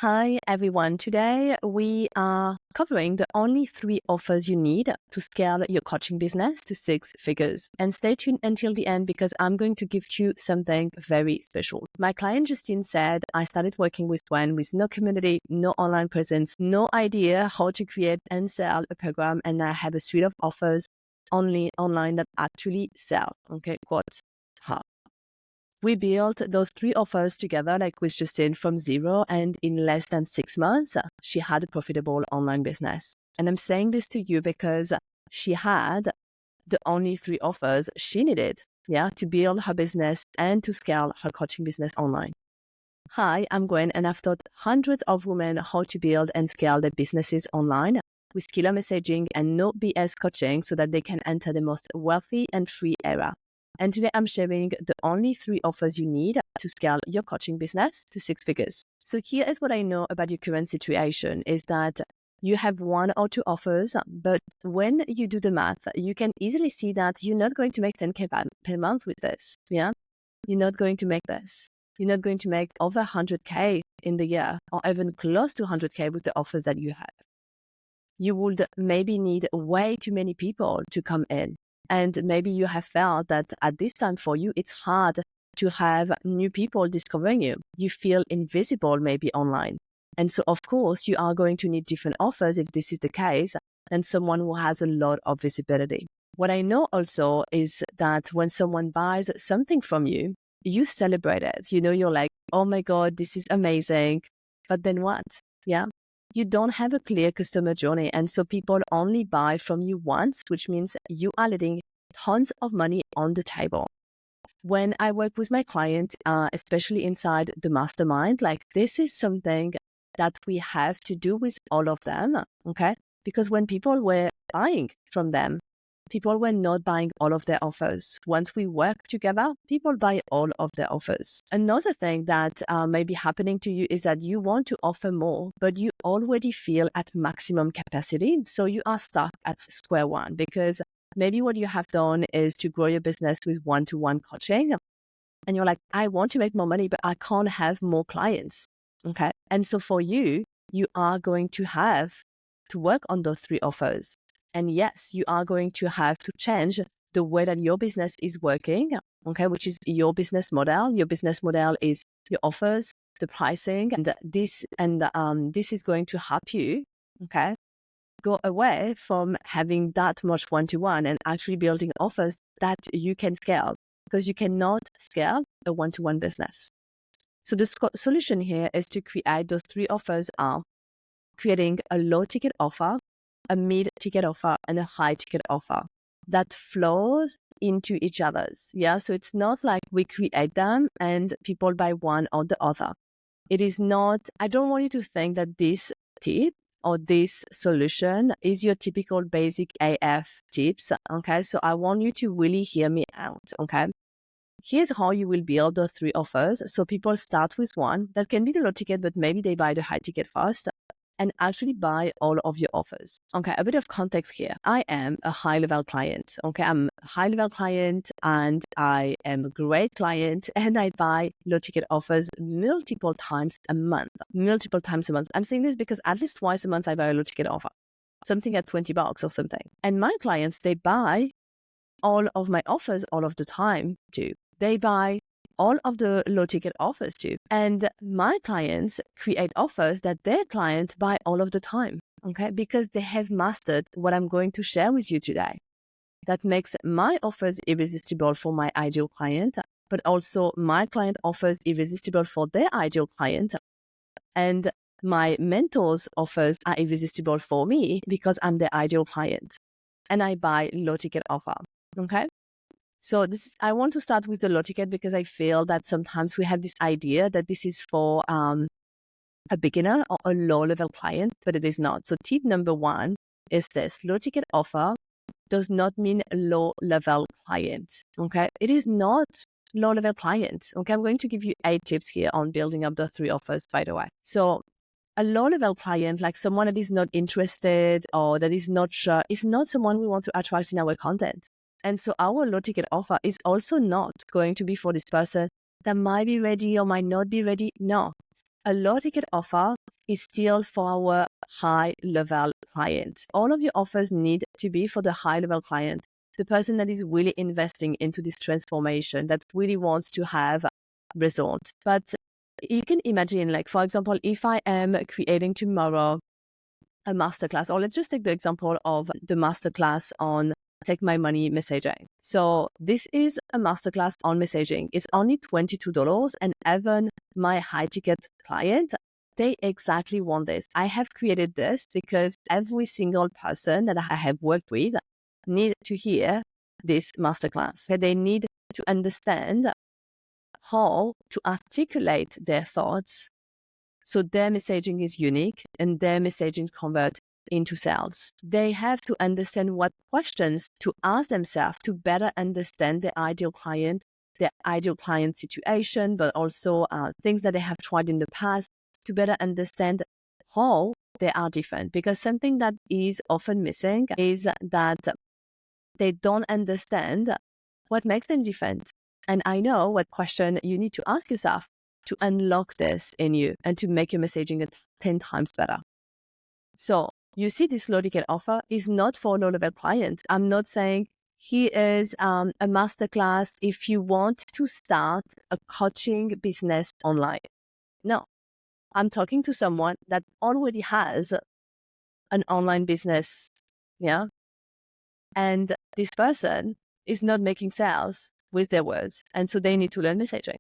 Hi, everyone. Today we are covering the only 3 offers you need to scale your coaching business to 6 figures. And stay tuned until the end because I'm going to give you something very special. My client Justine said, I started working with Gwen with no community, no online presence, no idea how to create and sell a program. And I have a suite of offers only online that actually sell. Okay, quote her. We built those 3 offers together, like with Justine, from zero. And in less than 6 months, she had a profitable online business. And I'm saying this to you because she had the only 3 offers she needed, to build her business and to scale her coaching business online. Hi, I'm Gwen, and I've taught hundreds of women how to build and scale their businesses online with killer messaging and no BS coaching so that they can enter the most wealthy and free era. And today I'm sharing the only 3 offers you need to scale your coaching business to 6 figures. So here is what I know about your current situation is that you have 1 or 2 offers, but when you do the math, you can easily see that you're not going to make 10K per month with this. Yeah, you're not going to make this. You're not going to make over 100K in the year or even close to 100K with the offers that you have. You would maybe need way too many people to come in. And maybe you have felt that at this time for you, it's hard to have new people discovering you. You feel invisible maybe online. And so, of course, you are going to need different offers if this is the case than someone who has a lot of visibility. What I know also is that when someone buys something from you, you celebrate it. You're like, oh my God, this is amazing. But then what? Yeah. You don't have a clear customer journey. And so people only buy from you once, which means you are letting tons of money on the table. When I work with my client, especially inside the mastermind, like this is something that we have to do with all of them. Okay. Because when people were buying from them, people were not buying all of their offers. Once we work together, people buy all of their offers. Another thing that may be happening to you is that you want to offer more, but you already feel at maximum capacity. So you are stuck at square one because maybe what you have done is to grow your business with one-to-one coaching. And you're like, I want to make more money, but I can't have more clients. Okay. And so for you, you are going to have to work on those 3 offers. And yes, you are going to have to change the way that your business is working, okay, which is your business model. Your business model is your offers, the pricing, and this is going to help you, okay, go away from having that much one-to-one and actually building offers that you can scale because you cannot scale a one-to-one business. So the solution here is to create those 3 offers are creating a low ticket offer, a mid ticket offer, and a high ticket offer that flows into each other's. Yeah. So it's not like we create them and people buy one or the other. It is not, I don't want you to think that this tip or this solution is your typical basic AF tips. Okay. So I want you to really hear me out. Okay. Here's how you will build the 3 offers. So people start with one that can be the low ticket, but maybe they buy the high ticket first and actually buy all of your offers. Okay, a bit of context here. I am a high-level client. Okay, I'm a high-level client and I am a great client and I buy low-ticket offers multiple times a month. I'm saying this because at least twice a month I buy a low-ticket offer, something at $20 or something. And my clients, they buy all of my offers all of the time too. They buy all of the low ticket offers too. And my clients create offers that their clients buy all of the time, okay? Because they have mastered what I'm going to share with you today. That makes my offers irresistible for my ideal client, but also my client offers irresistible for their ideal client. And my mentors' offers are irresistible for me because I'm the ideal client and I buy low ticket offer, okay? So I want to start with the low ticket because I feel that sometimes we have this idea that this is for a beginner or a low level client, but it is not. So tip number 1 is this: low ticket offer does not mean low level client. Okay. It is not low level client. Okay. I'm going to give you 8 tips here on building up the 3 offers, by the way. So a low level client, like someone that is not interested or that is not sure, is not someone we want to attract in our content. And so our low ticket offer is also not going to be for this person that might be ready or might not be ready. No, a low ticket offer is still for our high level clients. All of your offers need to be for the high level client, the person that is really investing into this transformation, that really wants to have result. But you can imagine, like, for example, if I am creating tomorrow a masterclass, or let's just take the example of the masterclass on Take My Money messaging. So this is a masterclass on messaging. It's only $22, and even my high ticket client, they exactly want this. I have created this because every single person that I have worked with need to hear this masterclass. So they need to understand how to articulate their thoughts so their messaging is unique and their messaging convert into sales. They have to understand what questions to ask themselves to better understand their ideal client situation, but also things that they have tried in the past to better understand how they are different. Because something that is often missing is that they don't understand what makes them different. And I know what question you need to ask yourself to unlock this in you and to make your messaging 10 times better. So you see, this low ticket offer is not for low level clients. I'm not saying here is a masterclass if you want to start a coaching business online. No, I'm talking to someone that already has an online business. Yeah. And this person is not making sales with their words. And so they need to learn messaging.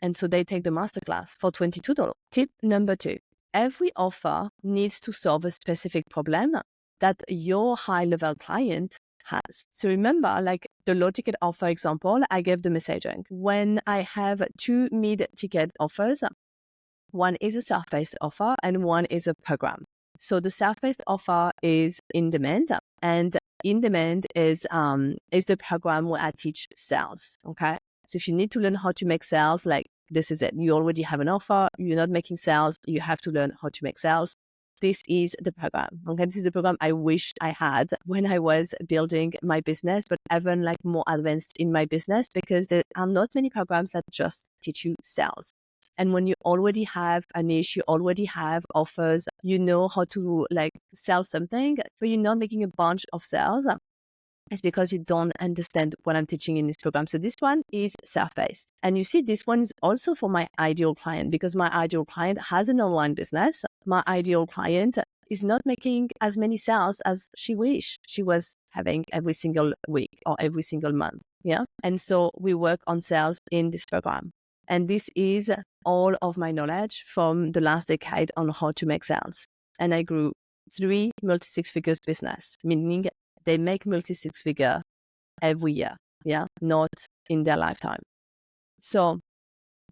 And so they take the masterclass for $22. Tip number 2, every offer needs to solve a specific problem that your high level client has. So remember, like the low ticket offer example, I gave the messaging. When I have 2 mid ticket offers, one is a self-paced offer and one is a program. So the self-paced offer is in demand, and in demand is the program where I teach sales. Okay. So if you need to learn how to make sales, like this is it. You already have an offer, you're not making sales, you have to learn how to make sales. This is the program. Okay. This is the program I wished I had when I was building my business, but even like more advanced in my business, because there are not many programs that just teach you sales. And when you already have a niche, you already have offers, you know how to like sell something, but you're not making a bunch of sales, it's because you don't understand what I'm teaching in this program. So this one is self-paced. And you see, this one is also for my ideal client, because my ideal client has an online business. My ideal client is not making as many sales as she wish she was having every single week or every single month. Yeah. And so we work on sales in this program. And this is all of my knowledge from the last decade on how to make sales. And I grew 3 multi-six figures business, meaning they make multi-six figure every year, yeah, not in their lifetime. So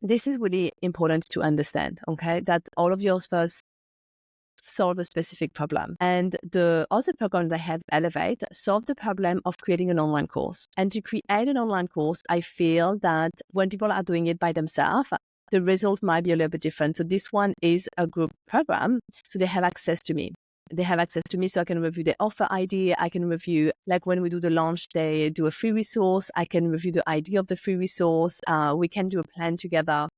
this is really important to understand, okay, that all of your offers solve a specific problem. And the other program they have, Elevate, solve the problem of creating an online course. And to create an online course, I feel that when people are doing it by themselves, the result might be a little bit different. So this one is a group program, so they have access to me. They have access to me, so I can review the offer idea. I can review, like when we do the launch, they do a free resource. I can review the idea of the free resource. We can do a plan together.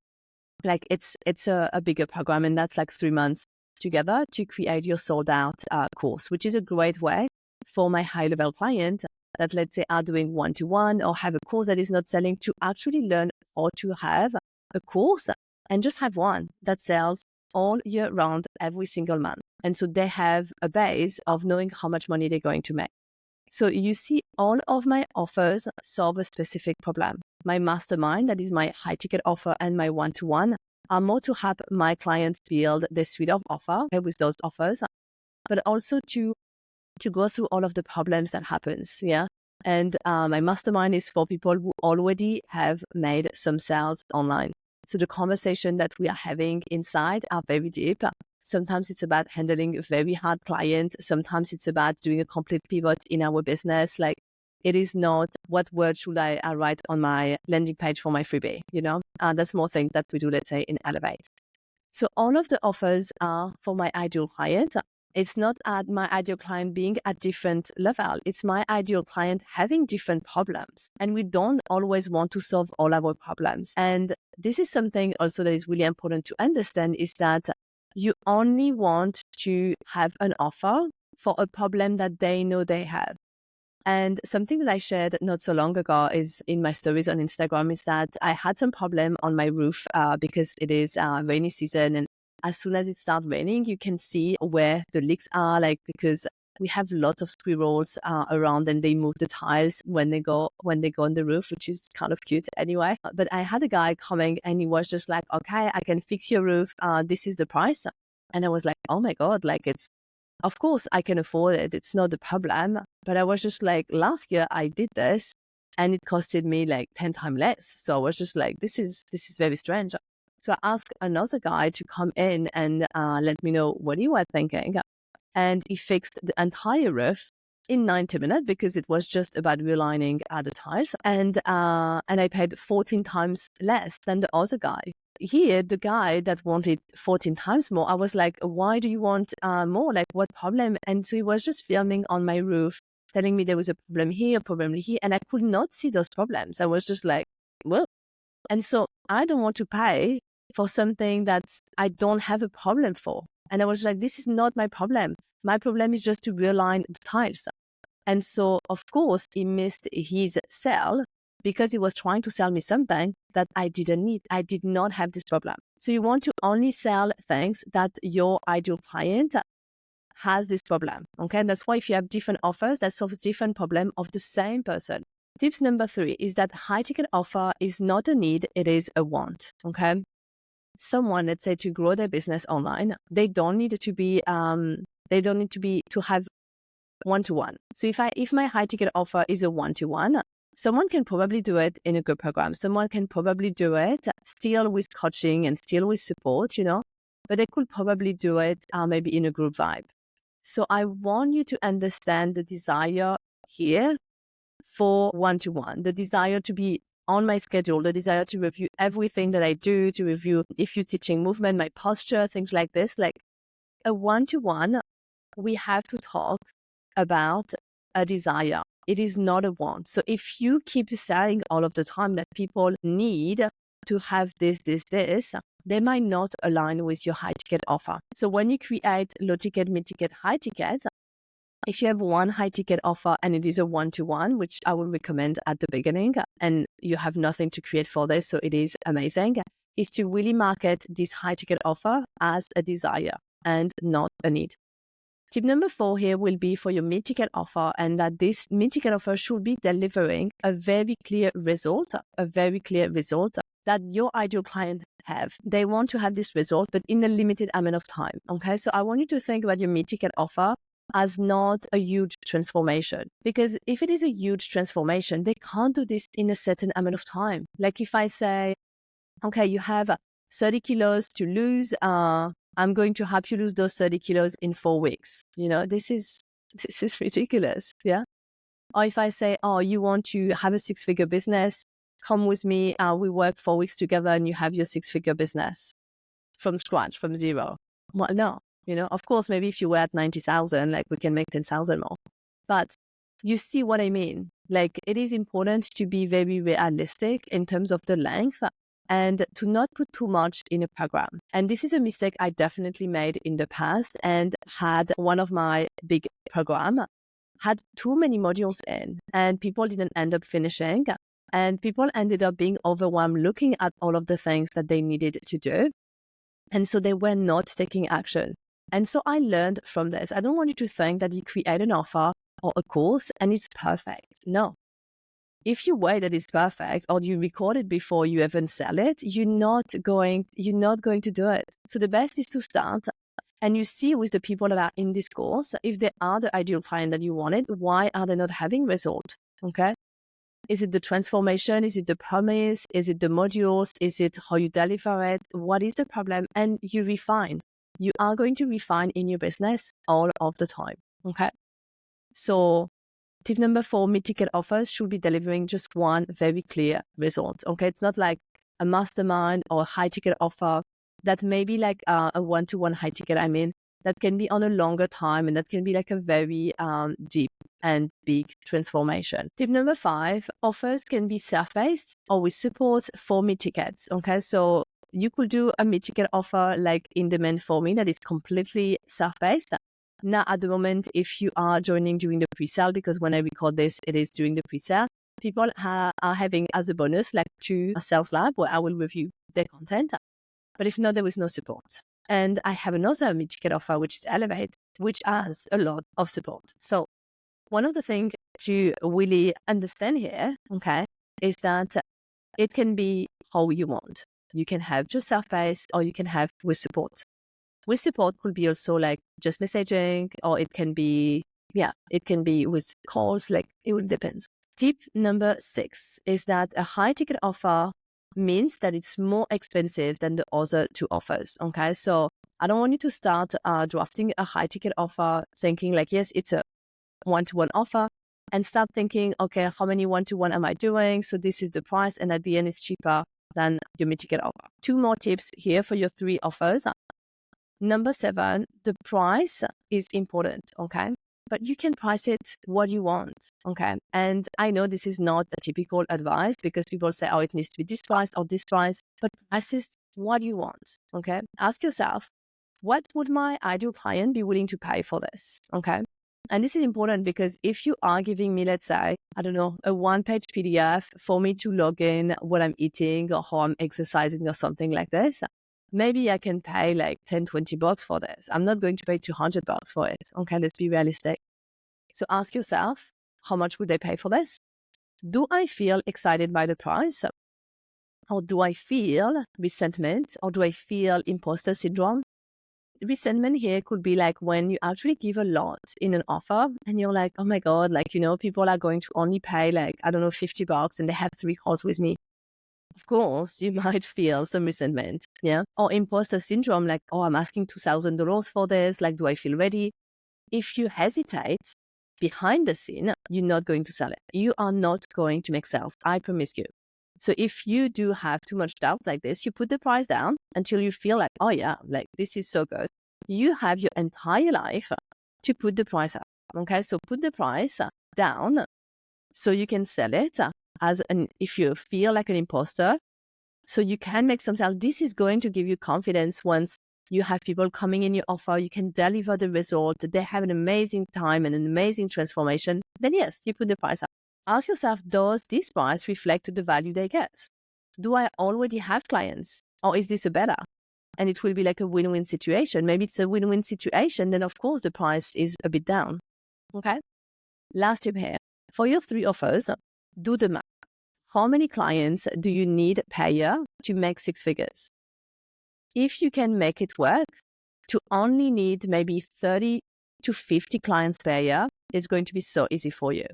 Like it's a bigger program, and that's like 3 months together to create your sold out course, which is a great way for my high level client that, let's say, are doing one-to-one or have a course that is not selling, to actually learn how to have a course and just have one that sells all year round, every single month. And so they have a base of knowing how much money they're going to make. So you see, all of my offers solve a specific problem. My mastermind, that is my high ticket offer, and my one-to-one are more to help my clients build the suite of offer with those offers, but also to go through all of the problems that happens. Yeah. And my mastermind is for people who already have made some sales online. So the conversation that we are having inside are very deep. Sometimes it's about handling a very hard client. Sometimes it's about doing a complete pivot in our business. Like, it is not what word should I write on my landing page for my freebie, you know? That's more things that we do, let's say, in Elevate. So all of the offers are for my ideal client. It's not at my ideal client being at different level. It's my ideal client having different problems. And we don't always want to solve all our problems. And this is something also that is really important to understand, is that you only want to have an offer for a problem that they know they have. And something that I shared not so long ago is in my stories on Instagram, is that I had some problem on my roof because it is rainy season. And as soon as it starts raining, you can see where the leaks are, like, because we have lots of squirrels around, and they move the tiles when they go on the roof, which is kind of cute anyway. But I had a guy coming and he was just like, okay, I can fix your roof. This is the price. And I was like, oh my God, like, it's, of course I can afford it. It's not a problem. But I was just like, last year I did this and it costed me like 10 times less. So I was just like, this is very strange. So I asked another guy to come in and let me know what you were thinking. And he fixed the entire roof in 90 minutes because it was just about relining the tiles. And I paid 14 times less than the other guy. Here, the guy that wanted 14 times more, I was like, why do you want more? Like, what problem? And so he was just filming on my roof, telling me there was a problem here, and I could not see those problems. I was just like, well, and so I don't want to pay for something that I don't have a problem for. And I was like, this is not my problem. My problem is just to realign the tiles. And so, of course, he missed his sale because he was trying to sell me something that I didn't need. I did not have this problem. So you want to only sell things that your ideal client has this problem. Okay. And that's why if you have different offers, that solves different problem of the same person. Tips number 3 is that high ticket offer is not a need, it is a want. Okay. Someone, let's say, to grow their business online, they don't need to have one-to-one. So if my high ticket offer is a one-to-one, someone can probably do it in a group program. Someone can probably do it still with coaching and still with support, but they could probably do it maybe in a group vibe. So I want you to understand the desire here for one-to-one, the desire to be on my schedule, the desire to review everything that I do, to review if you're teaching movement, my posture, things like this. Like a one-to-one, we have to talk about a desire. It is not a want. So if you keep saying all of the time that people need to have this, they might not align with your high ticket offer. So when you create low ticket, mid ticket, high ticket, if you have one high ticket offer and it is a one-to-one, which I would recommend at the beginning, and you have nothing to create for this, so it is amazing, is to really market this high ticket offer as a desire and not a need. Tip number 4 here will be for your mid-ticket offer, and that this mid-ticket offer should be delivering a very clear result that your ideal client have. They want to have this result, but in a limited amount of time. Okay, so I want you to think about your mid-ticket offer as not a huge transformation. Because if it is a huge transformation, they can't do this in a certain amount of time. Like if I say, okay, you have 30 kilos to lose, I'm going to help you lose those 30 kilos in 4 weeks. This is ridiculous. Yeah. Or if I say, oh, you want to have a 6-figure business, come with me. We work 4 weeks together and you have your 6-figure business from scratch, from zero. Well, no. Of course, maybe if you were at 90,000, like we can make 10,000 more. But you see what I mean? Like it is important to be very realistic in terms of the length and to not put too much in a program. And this is a mistake I definitely made in the past, and had one of my big program had too many modules in, and people didn't end up finishing, and people ended up being overwhelmed looking at all of the things that they needed to do. And so they were not taking action. And so I learned from this. I don't want you to think that you create an offer or a course and it's perfect. No. If you wait that it's perfect, or you record it before you even sell it, you're not going to do it. So the best is to start, and you see with the people that are in this course, if they are the ideal client that you wanted, why are they not having result? Okay. Is it the transformation? Is it the promise? Is it the modules? Is it how you deliver it? What is the problem? And you refine. You are going to refine in your business all of the time. Okay. So tip number 4, mid-ticket offers should be delivering just one very clear result. Okay. It's not like a mastermind or a high-ticket offer that may be like a one-to-one high ticket. that can be on a longer time, and that can be like a very deep and big transformation. Tip number 5, offers can be self-paced or with support for mid-tickets. Okay, so you could do a mid-ticket offer like in demand for me that is completely self-paced. Now, at the moment, if you are joining during the pre-sale, because when I record this, it is during the pre-sale, people are having as a bonus like 2 sales lab where I will review their content. But if not, there is no support. And I have another mid-ticket offer, which is Elevate, which has a lot of support. So one of the things to really understand here, okay, is that it can be how you want. You can have just self-paced or you can have with support. With support could be also like just messaging, or it can be with calls, like it will depend. Tip number 6 is that a high ticket offer means that it's more expensive than the other 2 offers. Okay, so I don't want you to start drafting a high ticket offer thinking like, yes, it's a one-to-one offer, and start thinking, okay, how many one-to-one am I doing? So this is the price, and at the end it's cheaper than your mid-ticket offer. 2 more tips here for your 3 offers. Number 7, the price is important, okay? But you can price it what you want, okay? And I know this is not a typical advice because people say, oh, it needs to be this price or this price, but price is what you want, okay? Ask yourself, what would my ideal client be willing to pay for this, okay? And this is important because if you are giving me, let's say, I don't know, a 1-page PDF for me to log in what I'm eating or how I'm exercising or something like this, maybe I can pay like $10-20 for this. I'm not going to pay $200 for it. Okay, let's be realistic. So ask yourself, how much would they pay for this? Do I feel excited by the price? Or do I feel resentment? Or do I feel imposter syndrome? Resentment here could be like when you actually give a lot in an offer and you're like, oh my God, like, people are going to only pay like, I don't know, $50 and they have 3 calls with me. Of course, you might feel some resentment, yeah? Or imposter syndrome, like, oh, I'm asking $2,000 for this. Like, do I feel ready? If you hesitate behind the scene, you're not going to sell it. You are not going to make sales, I promise you. So if you do have too much doubt like this, you put the price down until you feel like, oh yeah, like this is so good. You have your entire life to put the price up, okay? So put the price down so you can sell it if you feel like an imposter, so you can make some sales. This is going to give you confidence once you have people coming in your offer, you can deliver the result, they have an amazing time and an amazing transformation, then yes, you put the price up. Ask yourself, does this price reflect the value they get? Do I already have clients, or is this a better? And it will be like a win-win situation. Maybe it's a win-win situation, then of course the price is a bit down, okay? Last tip here, for your 3 offers, do the math. How many clients do you need per year to make 6 figures? If you can make it work to only need maybe 30 to 50 clients per year, it's going to be so easy for you.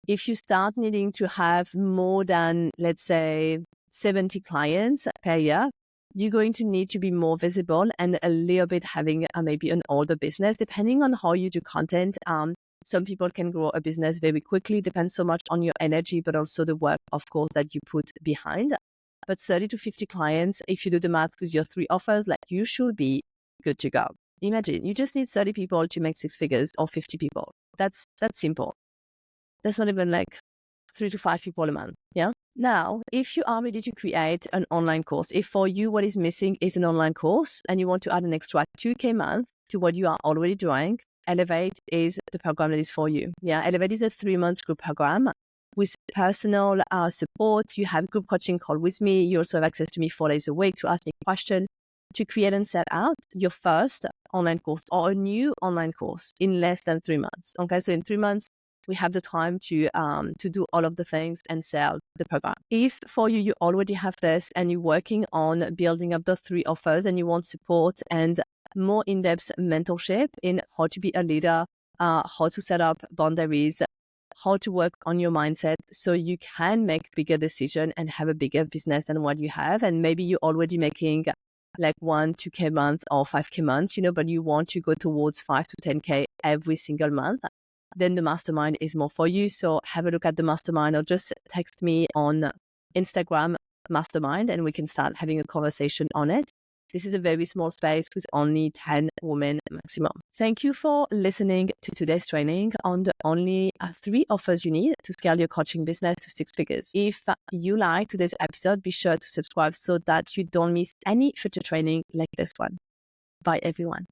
If you start needing to have more than, let's say, 70 clients per year, you're going to need to be more visible and a little bit having maybe an older business, depending on how you do content. Some people can grow a business very quickly, depends so much on your energy, but also the work, of course, that you put behind. But 30 to 50 clients, if you do the math with your 3 offers, like you should be good to go. Imagine you just need 30 people to make 6 figures or 50 people. That's simple. That's not even like 3 to 5 people a month. Yeah. Now, if you are ready to create an online course, if for you what is missing is an online course and you want to add an extra 2K a month to what you are already doing, Elevate is the program that is for you. Yeah, Elevate is a 3-month group program with personal support. You have group coaching call with me. You also have access to me 4 days a week to ask me questions, to create and set out your first online course or a new online course in less than 3 months. Okay, so in 3 months, we have the time to do all of the things and sell the program. If for you, you already have this and you're working on building up the 3 offers and you want support and more in-depth mentorship in how to be a leader, how to set up boundaries, how to work on your mindset so you can make bigger decisions and have a bigger business than what you have. And maybe you're already making like 2K a month or 5K a month, but you want to go towards 5 to 10K every single month, then the mastermind is more for you. So have a look at the mastermind or just text me on Instagram mastermind and we can start having a conversation on it. This is a very small space with only 10 women maximum. Thank you for listening to today's training on the only 3 offers you need to scale your coaching business to 6 figures. If you like today's episode, be sure to subscribe so that you don't miss any future training like this one. Bye, everyone.